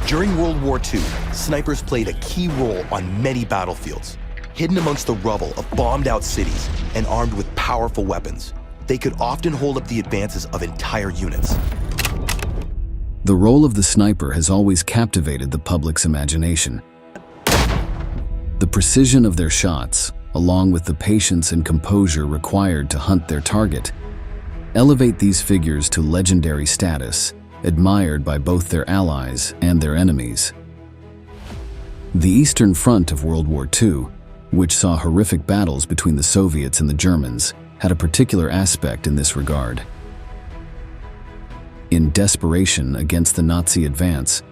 During World War II, snipers played a key role on many battlefields. Hidden amongst the rubble of bombed-out cities and armed with powerful weapons, they could often hold up the advances of entire units. The role of the sniper has always captivated the public's imagination. The precision of their shots, along with the patience and composure required to hunt their target, elevate these figures to legendary status, admired by both their allies and their enemies. The Eastern Front of World War II, which saw horrific battles between the Soviets and the Germans, had a particular aspect in this regard. In desperation against the Nazi advance,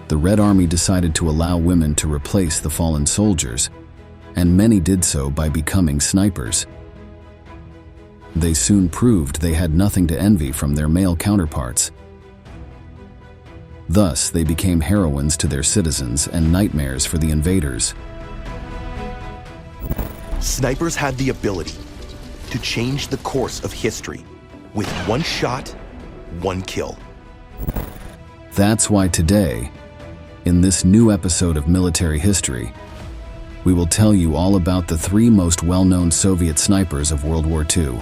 the Red Army decided to allow women to replace the fallen soldiers, and many did so by becoming snipers. They soon proved they had nothing to envy from their male counterparts. Thus, they became heroines to their citizens and nightmares for the invaders. Snipers had the ability to change the course of history with one shot, one kill. That's why today, in this new episode of Military History, we will tell you all about the 3 most well-known Soviet snipers of World War II.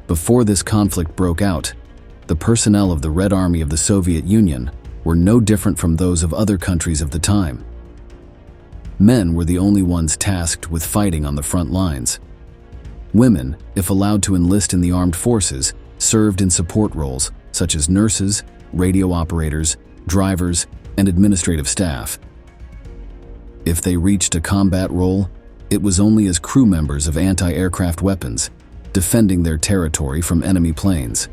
Before this conflict broke out, the personnel of the Red Army of the Soviet Union were no different from those of other countries of the time. Men were the only ones tasked with fighting on the front lines. Women, if allowed to enlist in the armed forces, served in support roles such as nurses, radio operators, drivers, and administrative staff. If they reached a combat role, it was only as crew members of anti-aircraft weapons, defending their territory from enemy planes.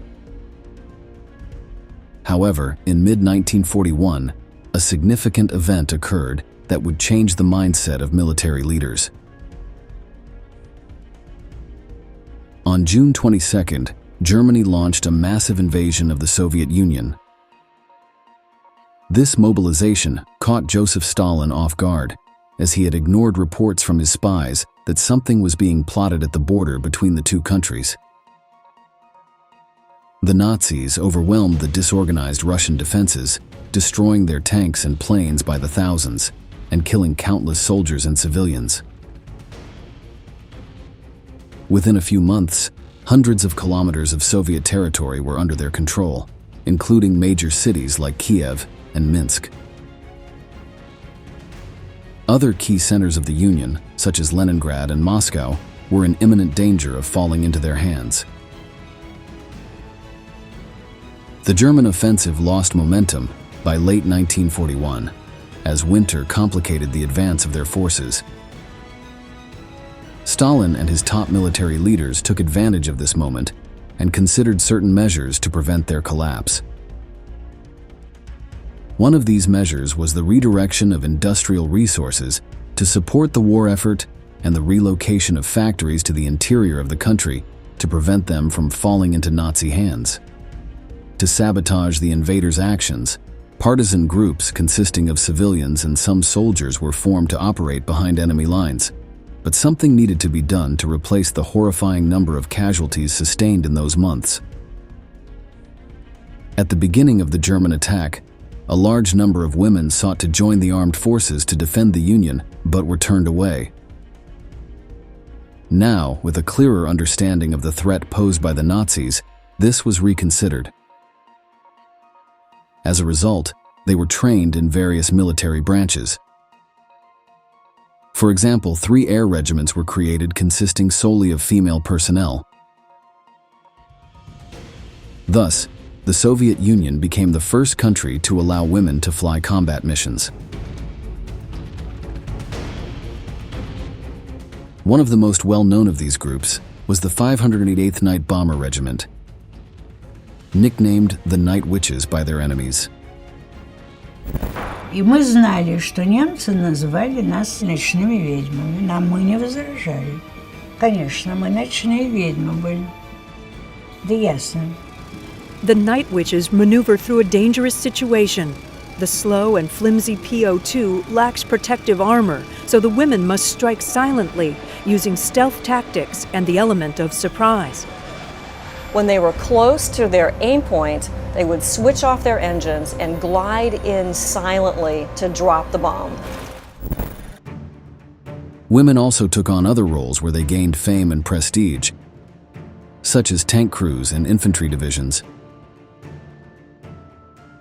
However, in mid-1941, a significant event occurred that would change the mindset of military leaders. On June 22nd, Germany launched a massive invasion of the Soviet Union. This mobilization caught Joseph Stalin off guard, as he had ignored reports from his spies that something was being plotted at the border between the two countries. The Nazis overwhelmed the disorganized Russian defenses, destroying their tanks and planes by the thousands, and killing countless soldiers and civilians. Within a few months, hundreds of kilometers of Soviet territory were under their control, including major cities like Kiev and Minsk. Other key centers of the Union, such as Leningrad and Moscow, were in imminent danger of falling into their hands. The German offensive lost momentum by late 1941, as winter complicated the advance of their forces. Stalin and his top military leaders took advantage of this moment and considered certain measures to prevent their collapse. One of these measures was the redirection of industrial resources to support the war effort and the relocation of factories to the interior of the country to prevent them from falling into Nazi hands. To sabotage the invaders' actions, partisan groups consisting of civilians and some soldiers were formed to operate behind enemy lines. But something needed to be done to replace the horrifying number of casualties sustained in those months. At the beginning of the German attack, a large number of women sought to join the armed forces to defend the Union, but were turned away. Now, with a clearer understanding of the threat posed by the Nazis, this was reconsidered. As a result, they were trained in various military branches. For example, 3 air regiments were created consisting solely of female personnel. Thus, the Soviet Union became the first country to allow women to fly combat missions. One of the most well-known of these groups was the 588th Night Bomber Regiment, nicknamed the Night Witches by their enemies. И мы знали, что немцы называли нас ночными ведьмами. Нам мы не возражали. Конечно, мы ночные ведьмы были. Да ясно. The Night Witches maneuver through a dangerous situation. The slow and flimsy PO-2 lacks protective armor, so the women must strike silently, using stealth tactics and the element of surprise. When they were close to their aim point, they would switch off their engines and glide in silently to drop the bomb. Women also took on other roles where they gained fame and prestige, such as tank crews and infantry divisions.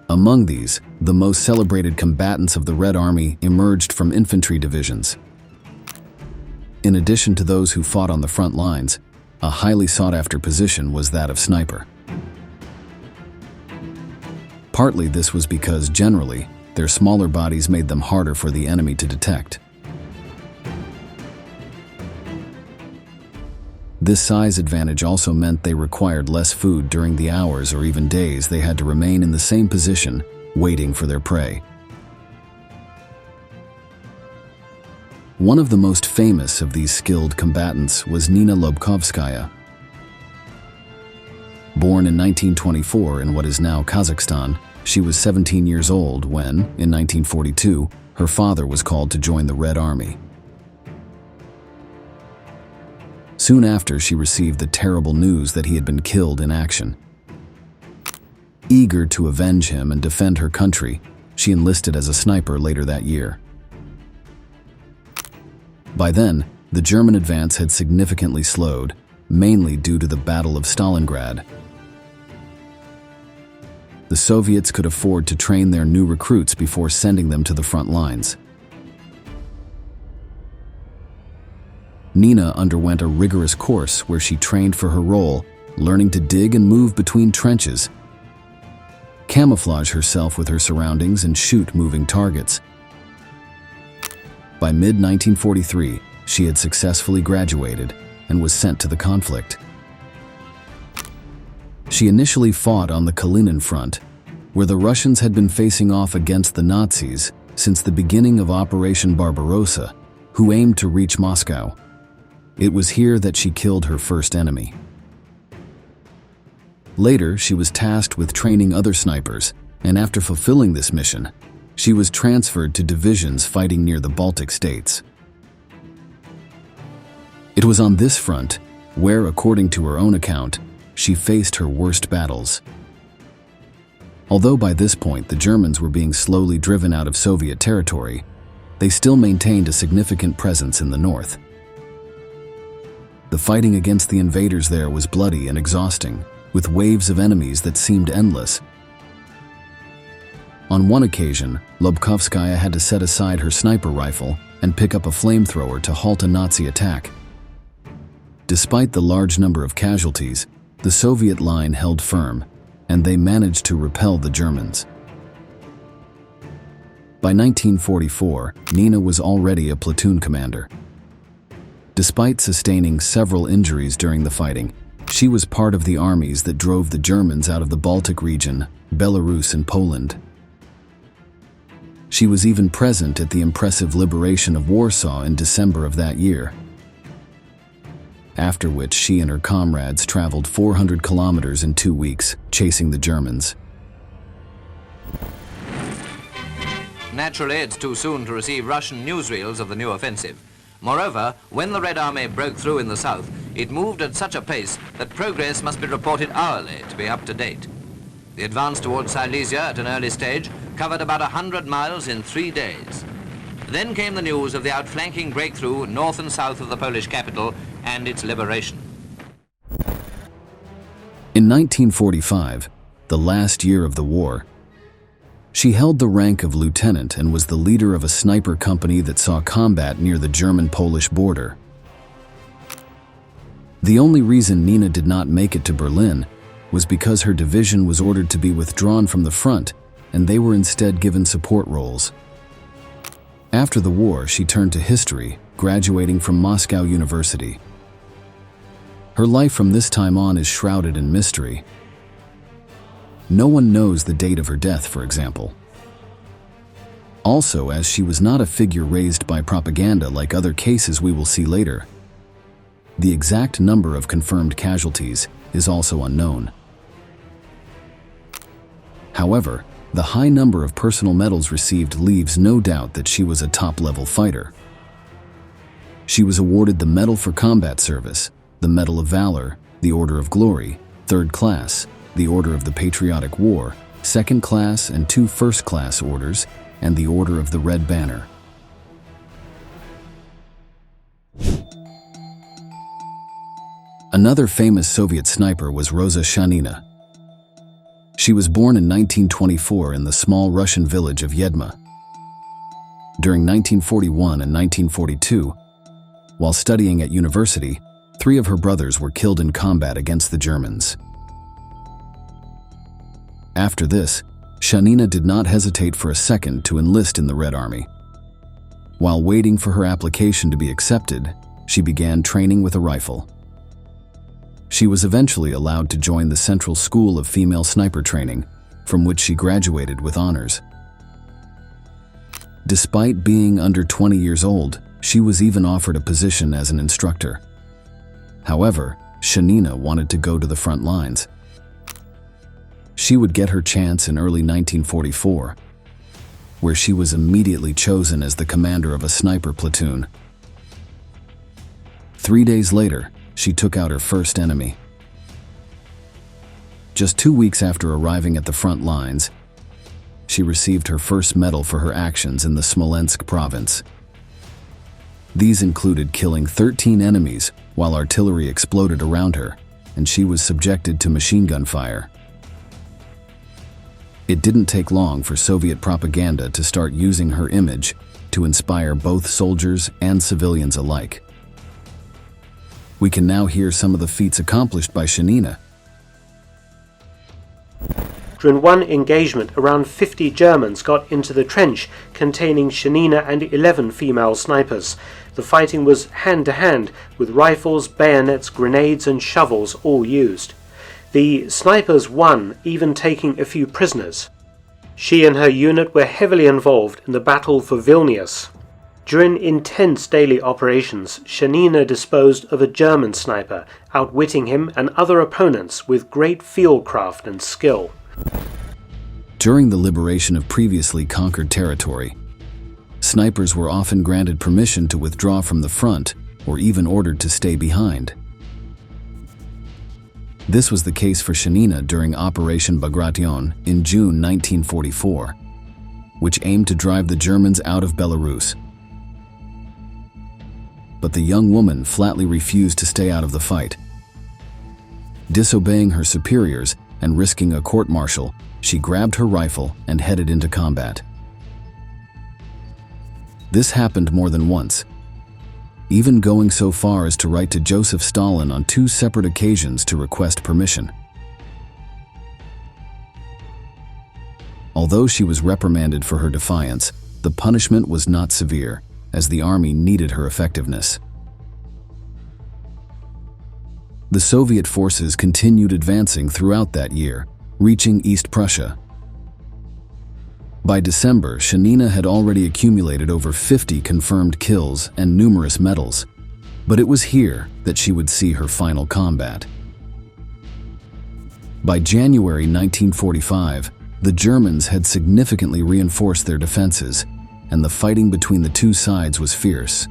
Among these, the most celebrated combatants of the Red Army emerged from infantry divisions. In addition to those who fought on the front lines, a highly sought-after position was that of sniper. Partly this was because, generally, their smaller bodies made them harder for the enemy to detect. This size advantage also meant they required less food during the hours or even days they had to remain in the same position, waiting for their prey. One of the most famous of these skilled combatants was Nina Lobkovskaya. Born in 1924 in what is now Kazakhstan, she was 17 years old when, in 1942, her father was called to join the Red Army. Soon after, she received the terrible news that he had been killed in action. Eager to avenge him and defend her country, she enlisted as a sniper later that year. By then, the German advance had significantly slowed, mainly due to the Battle of Stalingrad. The Soviets could afford to train their new recruits before sending them to the front lines. Nina underwent a rigorous course where she trained for her role, learning to dig and move between trenches, camouflage herself with her surroundings, and shoot moving targets. By mid-1943, she had successfully graduated and was sent to the conflict. She initially fought on the Kalinin front, where the Russians had been facing off against the Nazis since the beginning of Operation Barbarossa, who aimed to reach Moscow. It was here that she killed her first enemy. Later, she was tasked with training other snipers, and after fulfilling this mission, she was transferred to divisions fighting near the Baltic states. It was on this front where, according to her own account, she faced her worst battles. Although by this point the Germans were being slowly driven out of Soviet territory, they still maintained a significant presence in the north. The fighting against the invaders there was bloody and exhausting, with waves of enemies that seemed endless. On one occasion, Lobkovskaya had to set aside her sniper rifle and pick up a flamethrower to halt a Nazi attack. Despite the large number of casualties, the Soviet line held firm, and they managed to repel the Germans. By 1944, Nina was already a platoon commander. Despite sustaining several injuries during the fighting, she was part of the armies that drove the Germans out of the Baltic region, Belarus, and Poland. She was even present at the impressive liberation of Warsaw in December of that year, after which she and her comrades traveled 400 kilometers in 2 weeks, chasing the Germans. Naturally, it's too soon to receive Russian newsreels of the new offensive. Moreover, when the Red Army broke through in the south, it moved at such a pace that progress must be reported hourly to be up to date. The advance towards Silesia at an early stage covered about 100 miles in 3 days. Then came the news of the outflanking breakthrough north and south of the Polish capital and its liberation. In 1945, the last year of the war, she held the rank of lieutenant and was the leader of a sniper company that saw combat near the German-Polish border. The only reason Nina did not make it to Berlin was because her division was ordered to be withdrawn from the front, and they were instead given support roles. After the war, she turned to history, graduating from Moscow University. Her life from this time on is shrouded in mystery. No one knows the date of her death, for example. Also, as she was not a figure raised by propaganda like other cases we will see later, the exact number of confirmed casualties is also unknown. However, the high number of personal medals received leaves no doubt that she was a top-level fighter. She was awarded the Medal for Combat Service, the Medal of Valor, the Order of Glory, 3rd Class, the Order of the Patriotic War, 2nd Class and 2 1st Class orders, and the Order of the Red Banner. Another famous Soviet sniper was Roza Shanina. She was born in 1924 in the small Russian village of Lyudmila. During 1941 and 1942, while studying at university, 3 of her brothers were killed in combat against the Germans. After this, Shanina did not hesitate for a second to enlist in the Red Army. While waiting for her application to be accepted, she began training with a rifle. She was eventually allowed to join the Central School of Female Sniper Training, from which she graduated with honors. Despite being under 20 years old, she was even offered a position as an instructor. However, Shanina wanted to go to the front lines. She would get her chance in early 1944, where she was immediately chosen as the commander of a sniper platoon. 3 days later, she took out her first enemy. Just 2 weeks after arriving at the front lines, she received her first medal for her actions in the Smolensk province. These included killing 13 enemies while artillery exploded around her, and she was subjected to machine gun fire. It didn't take long for Soviet propaganda to start using her image to inspire both soldiers and civilians alike. We can now hear some of the feats accomplished by Shanina. During one engagement, around 50 Germans got into the trench containing Shanina and 11 female snipers. The fighting was hand-to-hand, with rifles, bayonets, grenades and shovels all used. The snipers won, even taking a few prisoners. She and her unit were heavily involved in the battle for Vilnius. During intense daily operations, Shanina disposed of a German sniper, outwitting him and other opponents with great fieldcraft and skill. During the liberation of previously conquered territory, snipers were often granted permission to withdraw from the front or even ordered to stay behind. This was the case for Shanina during Operation Bagration in June 1944, which aimed to drive the Germans out of Belarus. But the young woman flatly refused to stay out of the fight. Disobeying her superiors and risking a court-martial, she grabbed her rifle and headed into combat. This happened more than once, even going so far as to write to Joseph Stalin on 2 separate occasions to request permission. Although she was reprimanded for her defiance, the punishment was not severe, as the army needed her effectiveness. The Soviet forces continued advancing throughout that year, reaching East Prussia. By December, Shanina had already accumulated over 50 confirmed kills and numerous medals, but it was here that she would see her final combat. By January 1945, the Germans had significantly reinforced their defenses, and the fighting between the 2 sides was fierce.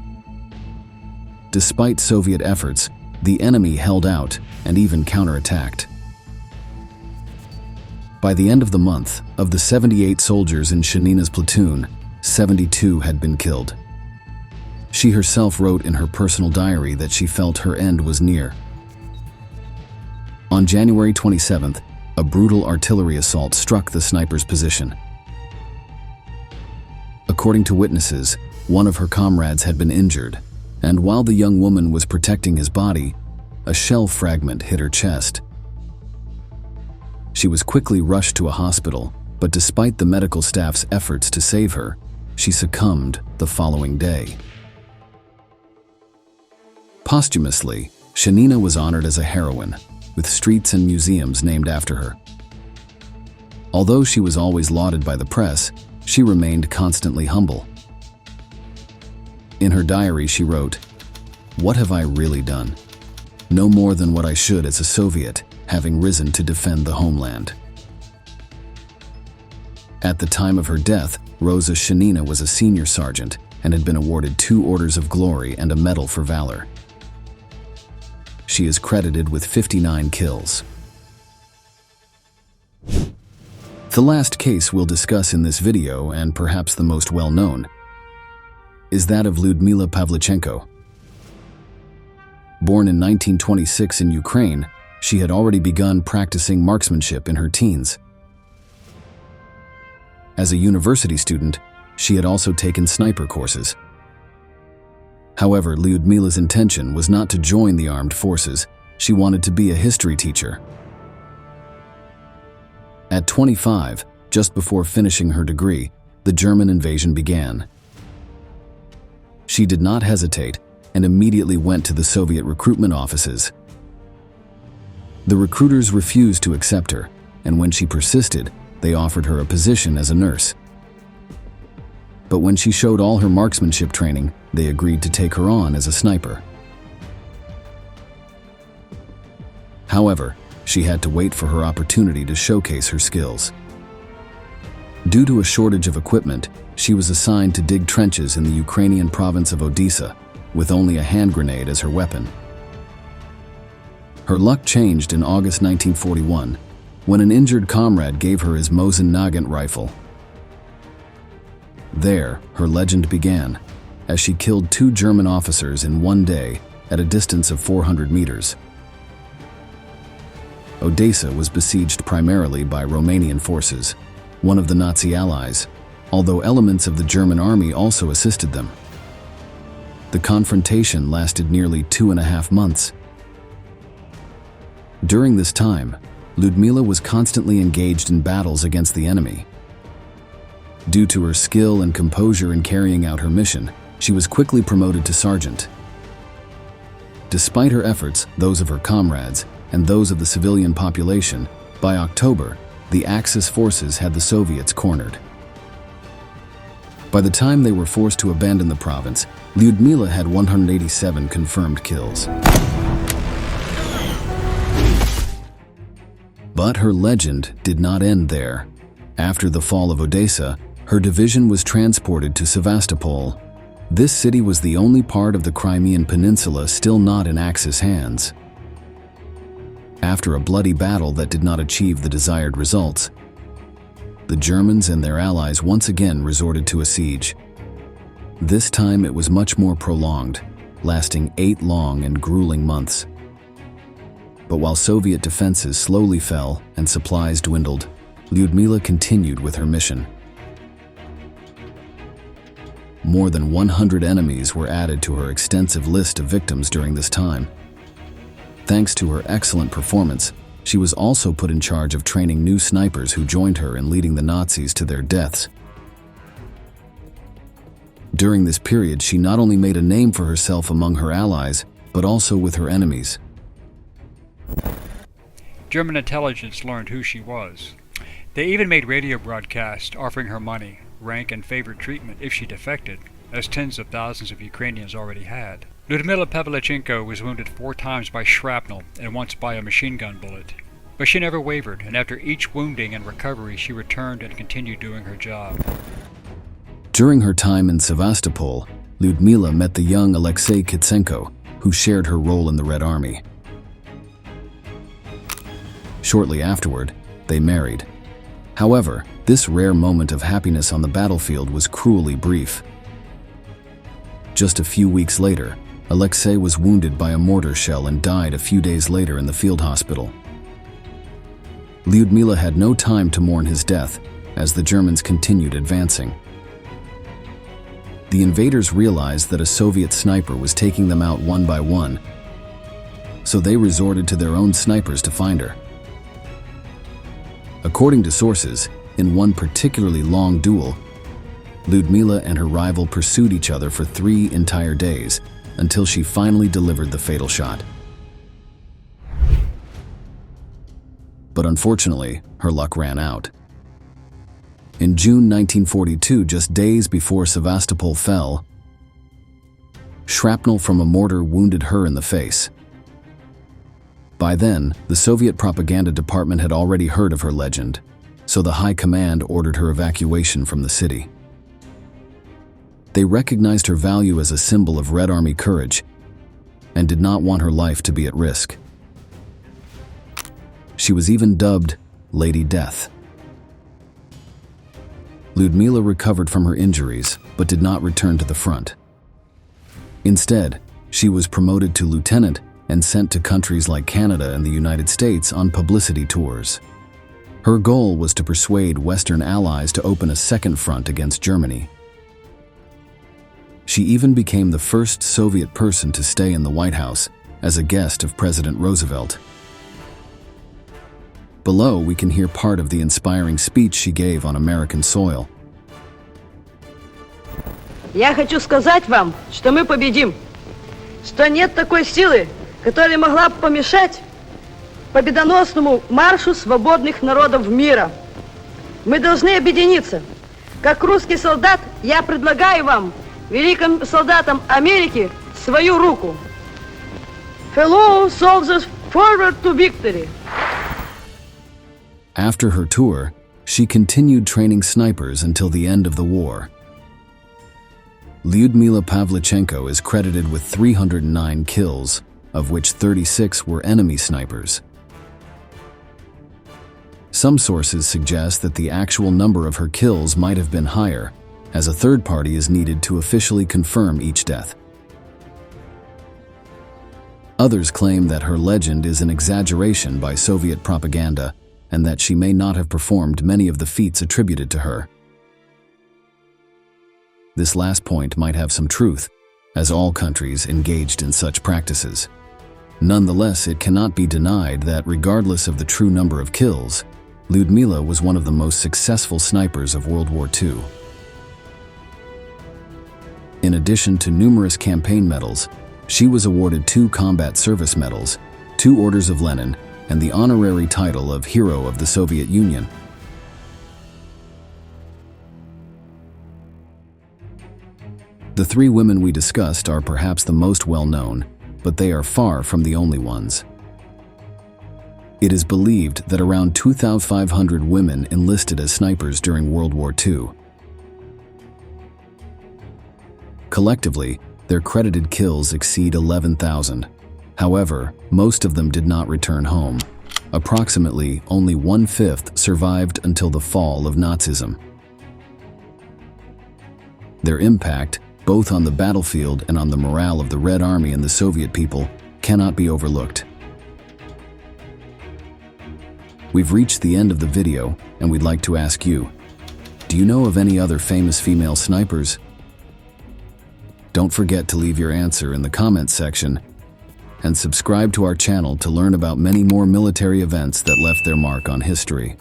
Despite Soviet efforts, the enemy held out and even counterattacked. By the end of the month, of the 78 soldiers in Shanina's platoon, 72 had been killed. She herself wrote in her personal diary that she felt her end was near. On January 27th, a brutal artillery assault struck the sniper's position. According to witnesses, one of her comrades had been injured, and while the young woman was protecting his body, a shell fragment hit her chest. She was quickly rushed to a hospital, but despite the medical staff's efforts to save her, she succumbed the following day. Posthumously, Shanina was honored as a heroine, with streets and museums named after her. Although she was always lauded by the press, she remained constantly humble. In her diary, she wrote, "What have I really done? No more than what I should as a Soviet, having risen to defend the homeland." At the time of her death, Roza Shanina was a senior sergeant and had been awarded 2 Orders of Glory and a Medal for Valor. She is credited with 59 kills. The last case we'll discuss in this video, and perhaps the most well-known, is that of Lyudmila Pavlichenko. Born in 1926 in Ukraine, she had already begun practicing marksmanship in her teens. As a university student, she had also taken sniper courses. However, Lyudmila's intention was not to join the armed forces. She wanted to be a history teacher. At 25, just before finishing her degree, the German invasion began. She did not hesitate and immediately went to the Soviet recruitment offices. The recruiters refused to accept her, and when she persisted, they offered her a position as a nurse. But when she showed all her marksmanship training, they agreed to take her on as a sniper. However, she had to wait for her opportunity to showcase her skills. Due to a shortage of equipment, she was assigned to dig trenches in the Ukrainian province of Odessa, with only a hand grenade as her weapon. Her luck changed in August 1941, when an injured comrade gave her his Mosin Nagant rifle. There, her legend began, as she killed 2 German officers in one day at a distance of 400 meters. Odessa was besieged primarily by Romanian forces, one of the Nazi allies, although elements of the German army also assisted them. The confrontation lasted nearly 2.5 months. During this time, Lyudmila was constantly engaged in battles against the enemy. Due to her skill and composure in carrying out her mission, she was quickly promoted to sergeant. Despite her efforts, those of her comrades, and those of the civilian population, by October, the Axis forces had the Soviets cornered. By the time they were forced to abandon the province, Lyudmila had 187 confirmed kills. But her legend did not end there. After the fall of Odessa, her division was transported to Sevastopol. This city was the only part of the Crimean Peninsula still not in Axis hands. After a bloody battle that did not achieve the desired results, the Germans and their allies once again resorted to a siege. This time it was much more prolonged, lasting 8 long and grueling months. But while Soviet defenses slowly fell and supplies dwindled, Lyudmila continued with her mission. More than 100 enemies were added to her extensive list of victims during this time. Thanks to her excellent performance, she was also put in charge of training new snipers who joined her in leading the Nazis to their deaths. During this period, she not only made a name for herself among her allies, but also with her enemies. German intelligence learned who she was. They even made radio broadcasts offering her money, rank, and favored treatment if she defected, as tens of thousands of Ukrainians already had. Lyudmila Pavlichenko was wounded 4 times by shrapnel and once by a machine gun bullet. But she never wavered, and after each wounding and recovery, she returned and continued doing her job. During her time in Sevastopol, Lyudmila met the young Alexei Kitsenko, who shared her role in the Red Army. Shortly afterward, they married. However, this rare moment of happiness on the battlefield was cruelly brief. Just a few weeks later, Alexei was wounded by a mortar shell and died a few days later in the field hospital. Lyudmila had no time to mourn his death, as the Germans continued advancing. The invaders realized that a Soviet sniper was taking them out one by one, so they resorted to their own snipers to find her. According to sources, in one particularly long duel, Lyudmila and her rival pursued each other for 3 entire days, until she finally delivered the fatal shot. But unfortunately, her luck ran out. In June 1942, just days before Sevastopol fell, shrapnel from a mortar wounded her in the face. By then, the Soviet propaganda department had already heard of her legend, so the High Command ordered her evacuation from the city. They recognized her value as a symbol of Red Army courage and did not want her life to be at risk. She was even dubbed Lady Death. Lyudmila recovered from her injuries but did not return to the front. Instead, she was promoted to lieutenant and sent to countries like Canada and the United States on publicity tours. Her goal was to persuade Western allies to open a second front against Germany. She even became the first Soviet person to stay in the White House as a guest of President Roosevelt. Below, we can hear part of the inspiring speech she gave on American soil. Я хочу сказать вам, что мы победим, что нет такой силы, которая могла бы помешать победоносному маршу свободных народов мира. Мы должны объединиться. Как русский солдат, я предлагаю вам, великим солдатам Америки, свою руку. Fellow soldiers, forward to victory. After her tour, she continued training snipers until the end of the war. Lyudmila Pavlichenko is credited with 309 kills, of which 36 were enemy snipers. Some sources suggest that the actual number of her kills might have been higher, as a third party is needed to officially confirm each death. Others claim that her legend is an exaggeration by Soviet propaganda and that she may not have performed many of the feats attributed to her. This last point might have some truth, as all countries engaged in such practices. Nonetheless, it cannot be denied that regardless of the true number of kills, Lyudmila was one of the most successful snipers of World War II. In addition to numerous campaign medals, she was awarded 2 combat service medals, 2 Orders of Lenin, and the honorary title of Hero of the Soviet Union. The 3 women we discussed are perhaps the most well-known, but they are far from the only ones. It is believed that around 2,500 women enlisted as snipers during World War II. Collectively, their credited kills exceed 11,000. However, most of them did not return home. Approximately only 1/5 survived until the fall of Nazism. Their impact, both on the battlefield and on the morale of the Red Army and the Soviet people, cannot be overlooked. We've reached the end of the video, and we'd like to ask you, do you know of any other famous female snipers? Don't forget to leave your answer in the comments section, and subscribe to our channel to learn about many more military events that left their mark on history.